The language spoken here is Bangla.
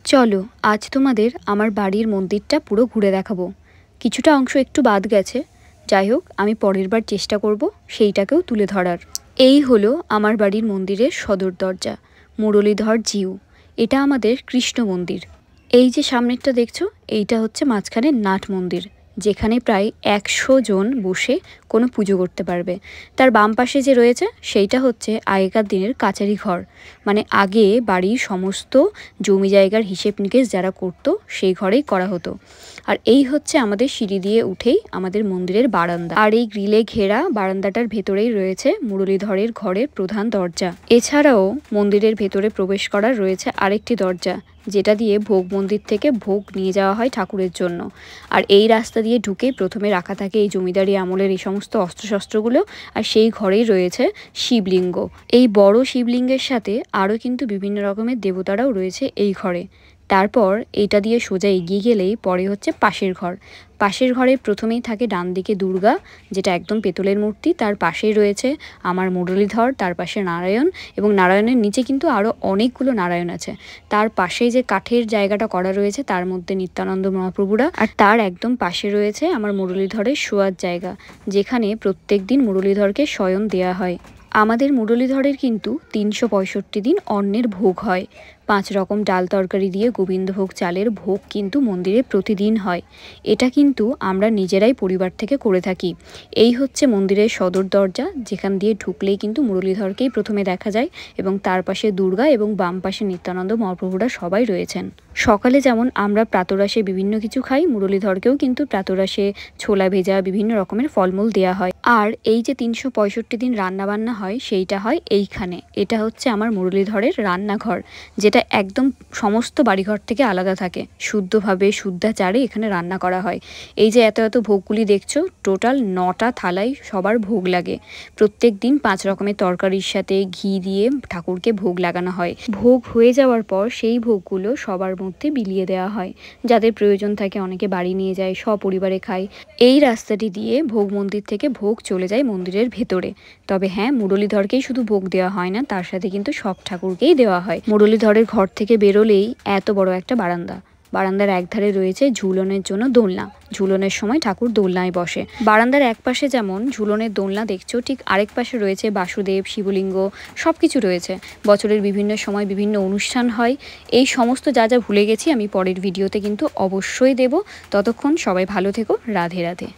চলো আজ তোমাদের আমার বাড়ির মন্দিরটা পুরো ঘুরে দেখাবো। কিছুটা অংশ একটু বাদ গেছে, যাই হোক আমি পরের বার চেষ্টা করব সেইটাকেও তুলে ধরার। এই হলো আমার বাড়ির মন্দিরের সদর দরজা, মুরলীধর জিউ। এটা আমাদের কৃষ্ণ মন্দির। এই যে সামনেরটা দেখছো, এইটা হচ্ছে মাঝখানে নাট মন্দির, যেখানে প্রায় 100 জন বসে কোনো পুজো করতে পারবে। তার বাম পাশে যে রয়েছে সেইটা হচ্ছে আগেকার দিনের কাচারি ঘর, মানে আগে বাড়ির সমস্ত জমি জায়গার হিসেব নিকেশ যারা করতো সেই ঘরেই করা হতো। আর এই হচ্ছে আমাদের সিঁড়ি দিয়ে উঠেই আমাদের মন্দিরের বারান্দা, আর এই গ্রিলে ঘেরা বারান্দাটার ভেতরেই রয়েছে মুরলীধরের ঘরের প্রধান দরজা। এছাড়াও মন্দিরের ভেতরে প্রবেশ করার রয়েছে আরেকটি দরজা, যেটা দিয়ে ভোগ মন্দির থেকে ভোগ নিয়ে যাওয়া হয় ঠাকুরের জন্য। আর এই রাস্তা দিয়ে ঢুকেই প্রথমে রাখা থাকে এই জমিদারি আমলের এই সমস্ত অস্ত্রশস্ত্রগুলো, আর সেই ঘরেই রয়েছে শিবলিঙ্গ। এই বড় শিবলিঙ্গের সাথে আরও কিন্তু বিভিন্ন রকমের দেবতারাও রয়েছে এই ঘরে। তারপর এইটা দিয়ে সোজা এগিয়ে গেলেই পরে হচ্ছে পাশের ঘর। পাশের ঘরে প্রথমেই থাকে ডান দিকে দুর্গা, যেটা একদম পেতলের মূর্তি, তার পাশেই রয়েছে আমার মুরলীধর, তার পাশে নারায়ণ, এবং নারায়ণের নিচে কিন্তু আরও অনেকগুলো নারায়ণ আছে। তার পাশে যে কাঠের জায়গাটা করা রয়েছে তার মধ্যে নিত্যানন্দ মহাপ্রভুরা, আর তার একদম পাশে রয়েছে আমার মুরলীধরের শোয়ার জায়গা, যেখানে প্রত্যেক দিন মুরলীধরকে শয়ন দেয়া হয়। আমাদের মুরলীধরের কিন্তু 365 দিন অন্নের ভোগ হয়। 5 রকম ডাল তরকারি দিয়ে গোবিন্দভোগ চালের ভোগ কিন্তু মন্দিরে প্রতিদিন হয়। এটা কিন্তু আমরা নিজেরাই পরিবার থেকে করে থাকি। এই হচ্ছে মন্দিরের সদর দরজা, যেখান দিয়ে ঢুকলেই কিন্তু মুরলীধরকেই প্রথমে দেখা যায়, এবং তার পাশে দুর্গা এবং বাম পাশে নিত্যানন্দ মহাপ্রভুরা সবাই রয়েছেন। সকালে যেমন আমরা প্রাতরাশে বিভিন্ন কিছু খাই, মুরলীধরকেও কিন্তু প্রাতরাশে ছোলা ভেজা বিভিন্ন রকমের ফলমূল দেওয়া হয়। আর এই যে 365 দিন রান্নাবান্না হয় সেইটা হয় এইখানে। এটা হচ্ছে আমার মুরলীধরের রান্নাঘর, যেটা একদম সমস্ত বাড়িঘর থেকে আলাদা থাকে। শুদ্ধভাবে শুদ্ধাচারে এখানে রান্না করা হয়। এই যে এত এত ভোগগুলি দেখছো, টোটাল 9টা থালায় সবার ভোগ লাগে। প্রত্যেক দিন 5 রকমের তরকারির সাথে ঘি দিয়ে ঠাকুরকে ভোগ লাগানো হয়। ভোগ হয়ে যাওয়ার পর সেই ভোগগুলো সবার মধ্যে বিলিয়ে দেওয়া হয়। যাদের প্রয়োজন থাকে অনেকে বাড়ি নিয়ে যায়, সপরিবারে খায়। এই রাস্তাটি দিয়ে ভোগ মন্দির থেকে ভোগ চলে যায় মন্দিরের ভেতরে। তবে হ্যাঁ, মুরলীধরকেই শুধু ভোগ দেওয়া হয় না, তার সাথে কিন্তু সব ঠাকুরকেই দেওয়া হয়। মুরলীধরের ঘর থেকে বেরোলেই এত বড় একটা বারান্দা, বারান্দার একধারে রয়েছে ঝুলনের জন্য দোলনা। ঝুলনের সময় ঠাকুর দোলনায় বসে। বারান্দার এক পাশে যেমন ঝুলনের দোলনা দেখছো, ঠিক আরেক পাশে রয়েছে বাসুদেব, শিবলিঙ্গ, সব কিছু রয়েছে। বছরের বিভিন্ন সময় বিভিন্ন অনুষ্ঠান হয়। এই সমস্ত যা যা ভুলে গেছি আমি পরের ভিডিওতে কিন্তু অবশ্যই দেব। ততক্ষণ সবাই ভালো থেকো। রাধে রাধে।